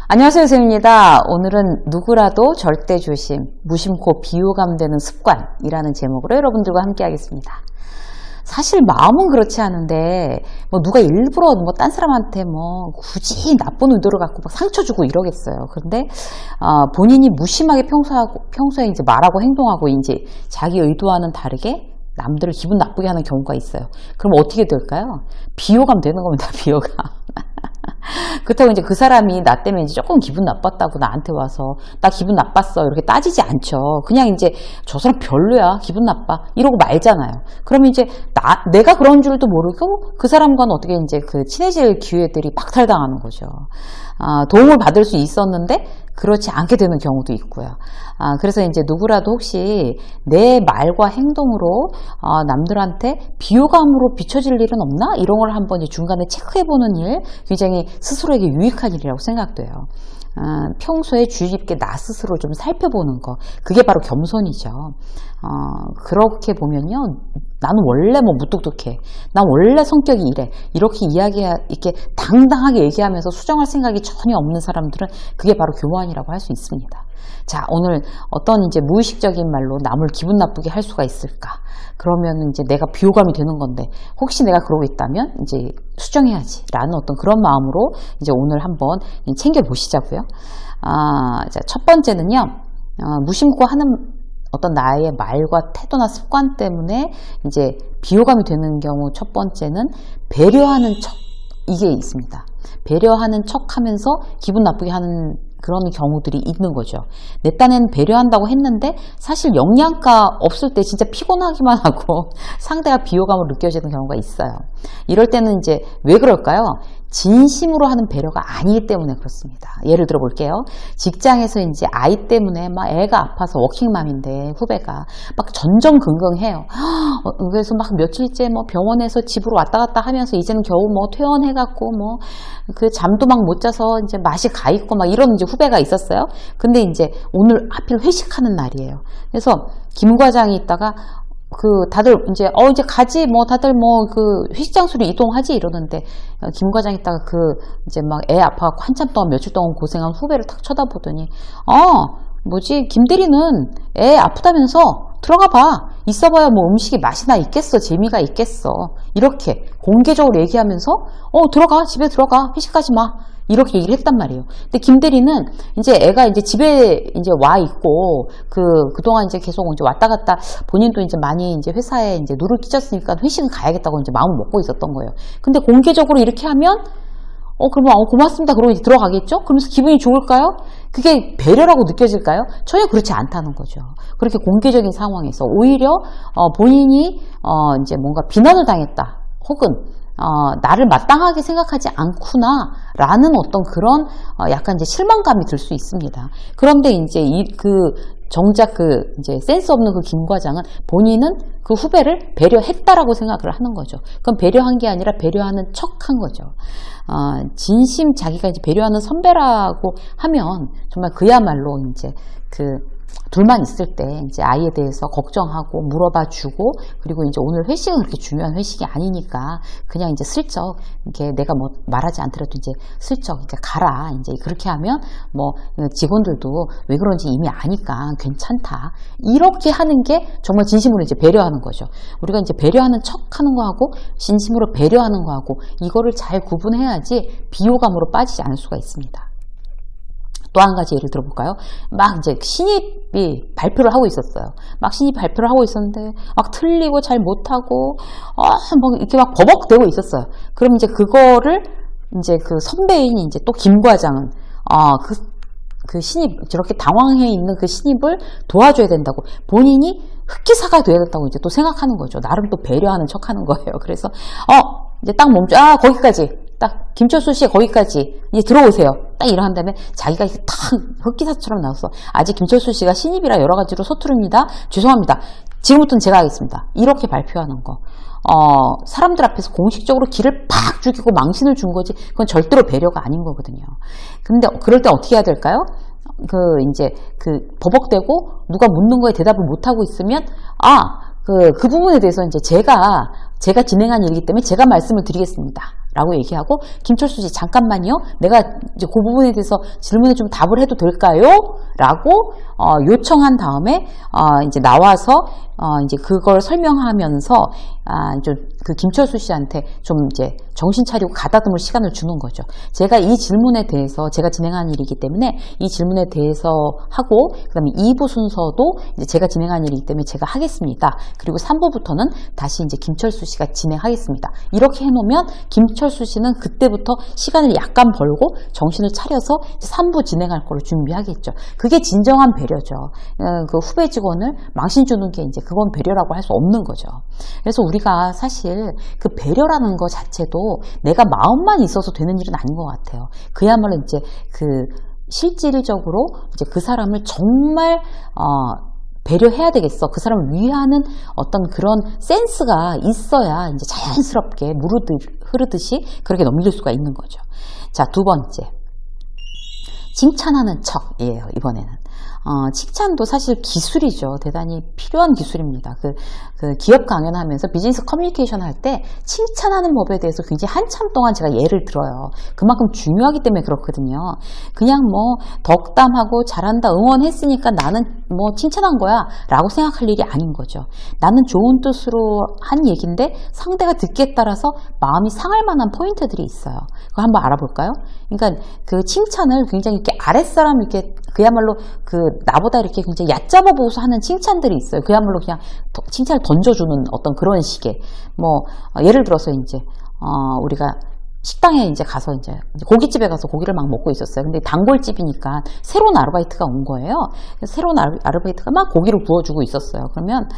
안녕하세요, 쌤입니다. 오늘은 누구라도 절대 조심, 무심코 비호감 되는 습관이라는 제목으로 여러분들과 함께 하겠습니다. 사실 마음은 그렇지 않은데 누가 일부러 딴 사람한테 굳이 나쁜 의도를 갖고 막 상처 주고 이러겠어요. 그런데 본인이 무심하게 평소에 이제 말하고 행동하고 이제 자기 의도와는 다르게 남들을 기분 나쁘게 하는 경우가 있어요. 그럼 어떻게 될까요? 비호감 되는 겁니다. 비호감. 그렇다고 이제 그 사람이 나 때문에 이제 조금 기분 나빴다고 나한테 와서 나 기분 나빴어 이렇게 따지지 않죠. 그냥 이제 저 사람 별로야, 기분 나빠 이러고 말잖아요. 그러면 이제 내가 그런 줄도 모르고 그 사람과는 어떻게 이제 그 친해질 기회들이 박탈당하는 거죠. 도움을 받을 수 있었는데 그렇지 않게 되는 경우도 있고요. 그래서 이제 누구라도 혹시 내 말과 행동으로 남들한테 비호감으로 비춰질 일은 없나? 이런 걸 한번 이제 중간에 체크해보는 일, 굉장히 스스로에게 유익한 일이라고 생각돼요. 평소에 주의 깊게 나 스스로 좀 살펴보는 거, 그게 바로 겸손이죠. 그렇게 보면요, 나는 원래 무뚝뚝해, 난 원래 성격이 이래, 이렇게 이렇게 당당하게 얘기하면서 수정할 생각이 전혀 없는 사람들은 그게 바로 교만이라고 할 수 있습니다. 자, 오늘 어떤 이제 무의식적인 말로 남을 기분 나쁘게 할 수가 있을까? 그러면 이제 내가 비호감이 되는 건데, 혹시 내가 그러고 있다면 이제 수정해야지 라는 어떤 그런 마음으로 이제 오늘 한번 챙겨 보시자고요. 자, 첫 번째는요, 무심코 하는 어떤 나의 말과 태도나 습관 때문에 이제 비호감이 되는 경우, 첫 번째는 배려하는 척, 이게 있습니다. 배려하는 척 하면서 기분 나쁘게 하는 그런 경우들이 있는 거죠. 내 딴에는 배려한다고 했는데 사실 영양가 없을 때 진짜 피곤하기만 하고 상대가 비호감으로 느껴지는 경우가 있어요. 이럴 때는 이제 왜 그럴까요? 진심으로 하는 배려가 아니기 때문에 그렇습니다. 예를 들어 볼게요. 직장에서 이제 아이 때문에 막 애가 아파서 워킹맘인데 후배가 막 전전긍긍해요. 그래서 막 며칠째 병원에서 집으로 왔다 갔다 하면서 이제는 겨우 퇴원해갖고 그 잠도 막 못 자서 이제 맛이 가 있고 막 이런 이제 후배가 있었어요. 근데 이제 오늘 하필 회식하는 날이에요. 그래서 김 과장이 있다가 다들 이제 가지 다들 그 회식 장소로 이동하지 이러는데 김 과장이 있다가 이제 막 애 아파갖고 한참 동안 며칠 동안 고생한 후배를 탁 쳐다보더니 뭐지, 김대리는 애 아프다면서 들어가 봐. 있어봐야 음식이 맛이나 있겠어, 재미가 있겠어, 이렇게 공개적으로 얘기하면서 들어가, 집에 들어가, 회식하지 마, 이렇게 얘기를 했단 말이에요. 근데 김대리는 이제 애가 이제 집에 이제 와 있고 그동안 이제 계속 이제 왔다 갔다 본인도 이제 많이 이제 회사에 이제 누를 끼쳤으니까 회식은 가야겠다고 이제 마음을 먹고 있었던 거예요. 근데 공개적으로 이렇게 하면 그러면 고맙습니다 그러고 이제 들어가겠죠? 그러면서 기분이 좋을까요? 그게 배려라고 느껴질까요? 전혀 그렇지 않다는 거죠. 그렇게 공개적인 상황에서 오히려 본인이 이제 뭔가 비난을 당했다, 혹은 나를 마땅하게 생각하지 않구나 라는 어떤 그런 약간 이제 실망감이 들 수 있습니다. 그런데 이제 정작 이제 센스 없는 김 과장은 본인은 그 후배를 배려했다라고 생각을 하는 거죠. 그건 배려한 게 아니라 배려하는 척 한 거죠. 진심 자기가 이제 배려하는 선배라고 하면 정말 그야말로 이제 둘만 있을 때 이제 아이에 대해서 걱정하고 물어봐 주고, 그리고 이제 오늘 회식은 그렇게 중요한 회식이 아니니까 그냥 이제 슬쩍 이렇게 내가 말하지 않더라도 이제 슬쩍 이제 가라, 이제 그렇게 하면 직원들도 왜 그런지 이미 아니까 괜찮다, 이렇게 하는 게 정말 진심으로 이제 배려하는 거죠. 우리가 이제 배려하는 척 하는 거하고 진심으로 배려하는 거하고 이거를 잘 구분해야지 비호감으로 빠지지 않을 수가 있습니다. 또 한 가지 예를 들어볼까요? 막 이제 신입이 발표를 하고 있었어요. 막 신입 발표를 하고 있었는데 막 틀리고 잘 못하고 막 이렇게 막 버벅대고 있었어요. 그럼 이제 그거를 이제 선배인 이제 또 김 과장은 그 신입, 저렇게 당황해 있는 그 신입을 도와줘야 된다고, 본인이 흑기사가 돼야 된다고 이제 또 생각하는 거죠. 나름 또 배려하는 척 하는 거예요. 그래서 이제 딱 거기까지, 딱 김철수 씨 거기까지 이제 들어오세요, 딱 이러한 다음에 자기가 이렇게 탁 흑기사처럼 나와서 아직 김철수 씨가 신입이라 여러 가지로 서투릅니다, 죄송합니다, 지금부터는 제가 하겠습니다, 이렇게 발표하는 거, 사람들 앞에서 공식적으로 기를 팍 죽이고 망신을 준 거지, 그건 절대로 배려가 아닌 거거든요. 근데 그럴 때 어떻게 해야 될까요? 이제 버벅대고 누가 묻는 거에 대답을 못하고 있으면 그 부분에 대해서 이제 제가 진행한 일이기 때문에 제가 말씀을 드리겠습니다 라고 얘기하고, 김철수 씨 잠깐만요. 내가 이제 그 부분에 대해서 질문에 좀 답을 해도 될까요? 라고 요청한 다음에 이제 나와서 이제 그걸 설명하면서 좀 그 김철수 씨한테 좀 이제 정신 차리고 가다듬을 시간을 주는 거죠. 제가 이 질문에 대해서 제가 진행한 일이기 때문에 이 질문에 대해서 하고, 그다음에 2부 순서도 이제 제가 진행한 일이기 때문에 제가 하겠습니다. 그리고 3부부터는 다시 이제 김철수 씨가 진행하겠습니다. 이렇게 해놓으면 김철수 씨는 그때부터 시간을 약간 벌고 정신을 차려서 3부 진행할 걸로 준비하겠죠. 그게 진정한 배려죠. 그 후배 직원을 망신 주는 게 이제 그건 배려라고 할 수 없는 거죠. 그래서 우리가 사실 그 배려라는 거 자체도 내가 마음만 있어서 되는 일은 아닌 것 같아요. 그야말로 이제 그 실질적으로 이제 그 사람을 정말 배려해야 되겠어. 그 사람을 위하는 어떤 그런 센스가 있어야 이제 자연스럽게 흐르듯이 그렇게 넘길 수가 있는 거죠. 자, 두 번째. 칭찬하는 척이에요, 이번에는. 칭찬도 사실 기술이죠. 대단히 필요한 기술입니다. 그 기업 강연하면서 비즈니스 커뮤니케이션 할 때 칭찬하는 법에 대해서 굉장히 한참 동안 제가 예를 들어요. 그만큼 중요하기 때문에 그렇거든요. 그냥 뭐 덕담하고 잘한다, 응원했으니까 나는 뭐 칭찬한 거야 라고 생각할 일이 아닌 거죠. 나는 좋은 뜻으로 한 얘기인데 상대가 듣기에 따라서 마음이 상할 만한 포인트들이 있어요. 그거 한번 알아볼까요? 그러니까 그 칭찬을 굉장히 이렇게 아랫사람 이렇게 그야말로 그 나보다 이렇게 굉장히 얕잡아 보고서 하는 칭찬들이 있어요. 그야말로 그냥 칭찬을 던져주는 어떤 그런 식의 뭐 예를 들어서 이제 우리가 식당에 이제 가서 이제 고깃집에 가서 고기를 막 먹고 있었어요. 근데 단골집이니까 새로운 아르바이트가 온 거예요. 새로운 아르바이트가 막 고기를 구워주고 있었어요. 그러면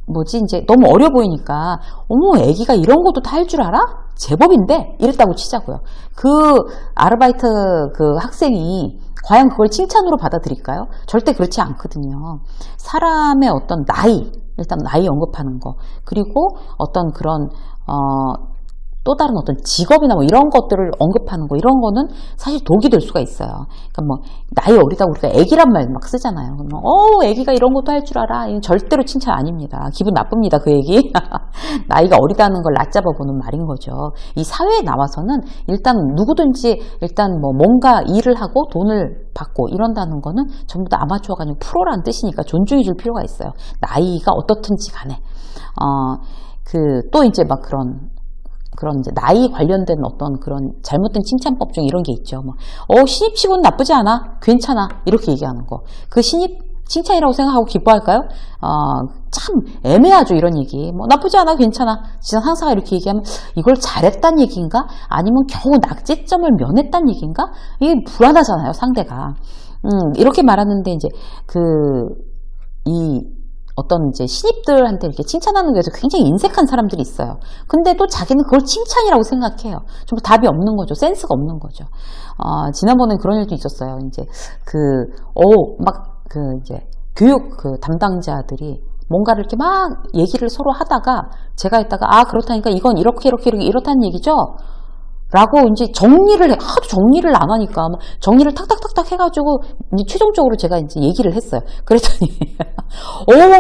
뭐지 이제 너무 어려 보이니까 어머 애기가 이런 것도 다 할 줄 알아? 제법인데 이랬다고 치자고요. 그 아르바이트 그 학생이 과연 그걸 칭찬으로 받아들일까요? 절대 그렇지 않거든요. 사람의 어떤 나이, 일단 나이 언급하는 거, 그리고 어떤 그런 또 다른 어떤 직업이나 뭐 이런 것들을 언급하는 거, 이런 거는 사실 독이 될 수가 있어요. 그러니까 뭐 나이 어리다고 우리가 애기란 말 막 쓰잖아요. 그러면 애기가 이런 것도 할 줄 알아. 이건 절대로 칭찬 아닙니다. 기분 나쁩니다, 그 얘기. 나이가 어리다는 걸 낮잡아 보는 말인 거죠. 이 사회에 나와서는 일단 누구든지 일단 뭐 뭔가 일을 하고 돈을 받고 이런다는 거는 전부 다 아마추어가 아니고 프로라는 뜻이니까 존중해 줄 필요가 있어요. 나이가 어떻든지 간에. 또 이제 막 그런 이제 나이 관련된 어떤 그런 잘못된 칭찬법 중에 이런 게 있죠. 신입치고는 나쁘지 않아. 괜찮아. 이렇게 얘기하는 거. 그 신입 칭찬이라고 생각하고 기뻐할까요? 참 애매하죠, 이런 얘기. 나쁘지 않아. 괜찮아. 지난 상사가 이렇게 얘기하면 이걸 잘했단 얘기인가? 아니면 겨우 낙제점을 면했단 얘기인가? 이게 불안하잖아요, 상대가. 이렇게 말하는데 이제 어떤 이제 신입들한테 이렇게 칭찬하는 거에서 굉장히 인색한 사람들이 있어요. 근데 또 자기는 그걸 칭찬이라고 생각해요. 좀 답이 없는 거죠. 센스가 없는 거죠. 지난번에 그런 일도 있었어요. 이제 이제 교육 담당자들이 뭔가를 이렇게 막 얘기를 서로 하다가 제가 했다가 그렇다니까 이건 이렇게 이렇다는 얘기죠? 라고 이제 하도 정리를 안 하니까 정리를 탁탁탁탁 해가지고 이제 최종적으로 제가 이제 얘기를 했어요. 그랬더니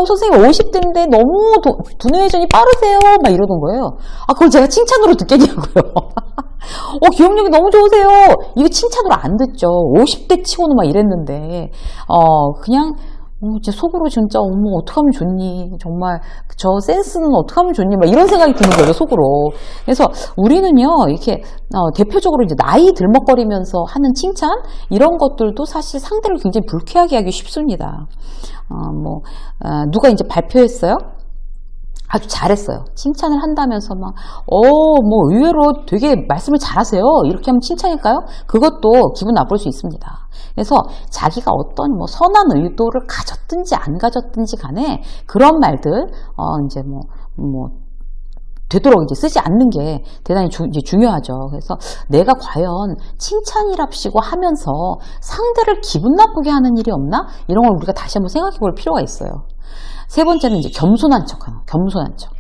선생님 50대인데 너무 두뇌 회전이 빠르세요 막 이러는 거예요. 그걸 제가 칭찬으로 듣겠냐고요. 기억력이 너무 좋으세요. 이거 칭찬으로 안 듣죠. 50대 치고는 막 이랬는데 그냥 제 속으로 진짜 어떡하면 좋니, 정말 저 센스는 어떡하면 좋니, 막 이런 생각이 드는 거죠, 속으로. 그래서 우리는요 이렇게 대표적으로 이제 나이 들먹거리면서 하는 칭찬 이런 것들도 사실 상대를 굉장히 불쾌하게 하기 쉽습니다. 누가 이제 발표했어요. 아주 잘했어요. 칭찬을 한다면서 의외로 되게 말씀을 잘하세요. 이렇게 하면 칭찬일까요? 그것도 기분 나쁠 수 있습니다. 그래서 자기가 어떤 선한 의도를 가졌든지 안 가졌든지 간에 그런 말들, 이제 되도록 이제 쓰지 않는 게 대단히 이제 중요하죠. 그래서 내가 과연 칭찬이랍시고 하면서 상대를 기분 나쁘게 하는 일이 없나? 이런 걸 우리가 다시 한번 생각해 볼 필요가 있어요. 세 번째는 이제 겸손한 척 하는 거. 겸손한 척.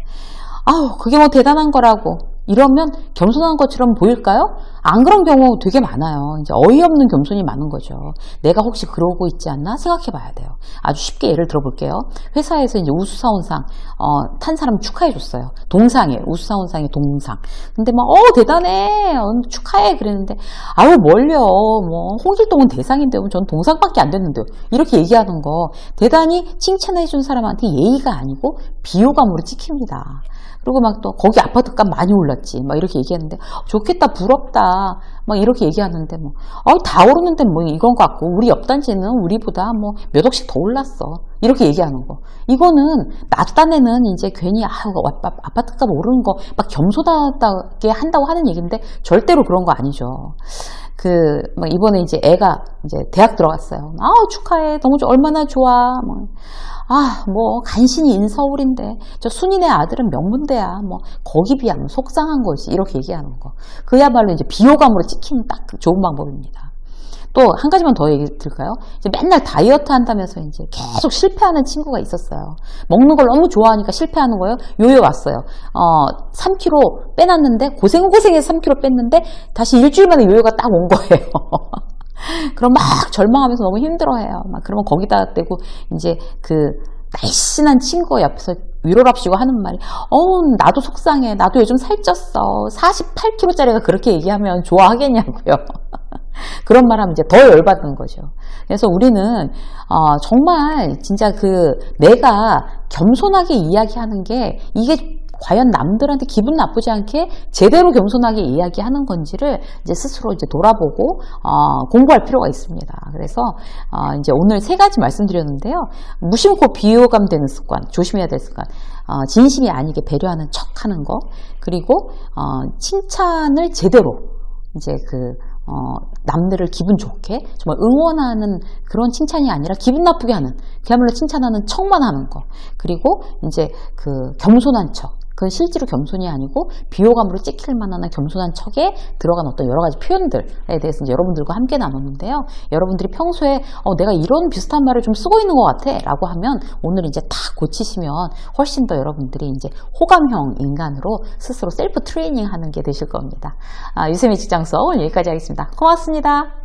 그게 대단한 거라고. 이러면 겸손한 것처럼 보일까요? 안 그런 경우 되게 많아요. 이제 어이없는 겸손이 많은 거죠. 내가 혹시 그러고 있지 않나 생각해 봐야 돼요. 아주 쉽게 예를 들어볼게요. 회사에서 이제 우수사원상 탄 사람 축하해 줬어요. 동상이에요. 우수사원상의 동상. 근데 막 대단해 축하해 그랬는데 아유 뭘요 뭐 홍길동은 대상인데 전 동상밖에 안 됐는데요. 이렇게 얘기하는 거 대단히 칭찬해 준 사람한테 예의가 아니고 비호감으로 찍힙니다. 그리고 막 또 거기 아파트값 많이 올랐지 막 이렇게 얘기하는데 좋겠다 부럽다 막 이렇게 얘기하는데 뭐 다 오르는데 뭐 이건 것 같고 우리 옆 단지는 우리보다 뭐 몇 억씩 더 올랐어 이렇게 얘기하는 거 이거는 나 딴에는 이제 괜히 아파트값 오르는 거 막 겸손하게 한다고 하는 얘기인데 절대로 그런 거 아니죠. 막 이번에 이제 애가 이제 대학 들어갔어요. 축하해 너무 얼마나 좋아 뭐 간신히 인서울인데 저 순이네 아들은 명문대야 뭐 거기 비하면 속상한 거지 이렇게 얘기하는 거 그야말로 이제 비호감으로 찍히는 딱 좋은 방법입니다. 또 한 가지만 더 얘기 드릴까요? 이제 맨날 다이어트 한다면서 이제 계속 실패하는 친구가 있었어요. 먹는 걸 너무 좋아하니까 실패하는 거예요. 요요 왔어요. 3kg 빼놨는데 고생해서 3kg 뺐는데 다시 일주일 만에 요요가 딱 온 거예요. 그럼 막 절망하면서 너무 힘들어해요. 막 그러면 거기다 대고 이제 날씬한 친구가 옆에서 위로랍시고 하는 말이 나도 속상해. 나도 요즘 살쪘어. 48kg짜리가 그렇게 얘기하면 좋아하겠냐고요. 그런 말 하면 이제 더 열받는 거죠. 그래서 우리는 정말 진짜 내가 겸손하게 이야기하는 게 이게 과연 남들한테 기분 나쁘지 않게 제대로 겸손하게 이야기하는 건지를 이제 스스로 이제 돌아보고 공부할 필요가 있습니다. 그래서 이제 오늘 3가지 말씀드렸는데요. 무심코 비호감 되는 습관, 조심해야 될 습관. 진심이 아니게 배려하는 척하는 거, 그리고 칭찬을 제대로 이제 남들을 기분 좋게 정말 응원하는 그런 칭찬이 아니라 기분 나쁘게 하는 그야말로 칭찬하는 척만 하는 거, 그리고 이제 겸손한 척. 그건 실제로 겸손이 아니고 비호감으로 찍힐 만한 겸손한 척에 들어간 어떤 여러 가지 표현들에 대해서 이제 여러분들과 함께 나눴는데요. 여러분들이 평소에 내가 이런 비슷한 말을 좀 쓰고 있는 것 같아 라고 하면 오늘 이제 다 고치시면 훨씬 더 여러분들이 이제 호감형 인간으로 스스로 셀프 트레이닝 하는 게 되실 겁니다. 유쌤의 직장 수업 오늘 여기까지 하겠습니다. 고맙습니다.